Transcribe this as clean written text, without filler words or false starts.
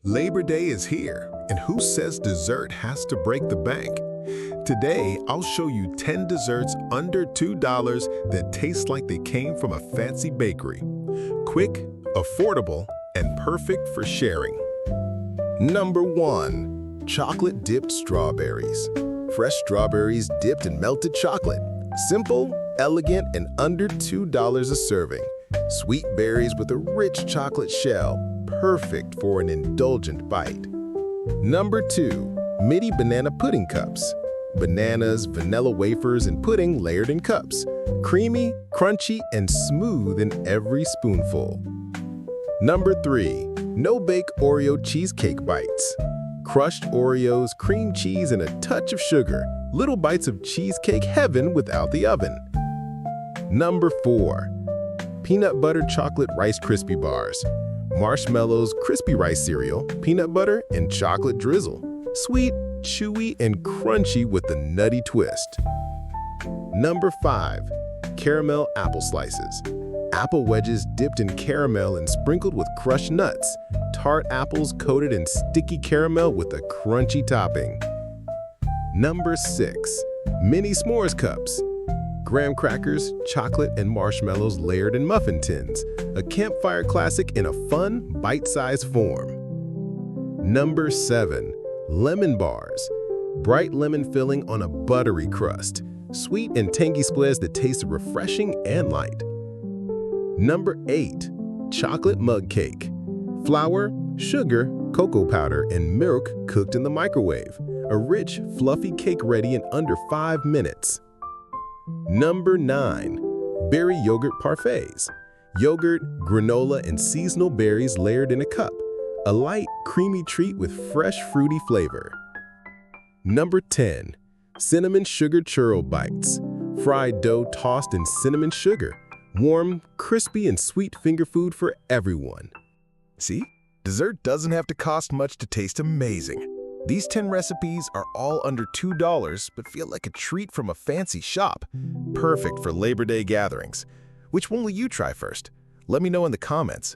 Labor Day is here, and who says dessert has to break the bank? Today, I'll show you 10 desserts under $2 that taste like they came from a fancy bakery. Quick, affordable, and perfect for sharing. Number 1. Chocolate-dipped strawberries. Fresh strawberries dipped in melted chocolate. Simple, elegant, and under $2 a serving. Sweet berries with a rich chocolate shell, perfect for an indulgent bite. Number 2. Midi banana pudding cups. Bananas, vanilla wafers, and pudding layered in cups. Creamy, crunchy, and smooth in every spoonful. Number 3. No-bake Oreo cheesecake bites. Crushed Oreos, cream cheese, and a touch of sugar. Little bites of cheesecake heaven without the oven. Number 4. Peanut butter chocolate Rice Krispie bars. Marshmallows, crispy rice cereal, peanut butter, and chocolate drizzle. Sweet, chewy, and crunchy with a nutty twist. Number 5. Caramel apple slices. Apple wedges dipped in caramel and sprinkled with crushed nuts. Tart apples coated in sticky caramel with a crunchy topping. Number 6. Mini s'mores cups. Graham crackers, chocolate, and marshmallows layered in muffin tins. A campfire classic in a fun, bite-sized form. Number 7. Lemon bars. Bright lemon filling on a buttery crust. Sweet and tangy spreads that taste refreshing and light. Number 8. Chocolate mug cake. Flour, sugar, cocoa powder, and milk cooked in the microwave. A rich, fluffy cake ready in under 5 minutes. Number 9. Berry yogurt parfaits. Yogurt, granola, and seasonal berries layered in a cup. A light, creamy treat with fresh, fruity flavor. Number 10. Cinnamon sugar churro bites. Fried dough tossed in cinnamon sugar. Warm, crispy, and sweet finger food for everyone. See? Dessert doesn't have to cost much to taste amazing. These 10 recipes are all under $2 but feel like a treat from a fancy shop. Perfect for Labor Day gatherings. Which one will you try first? Let me know in the comments.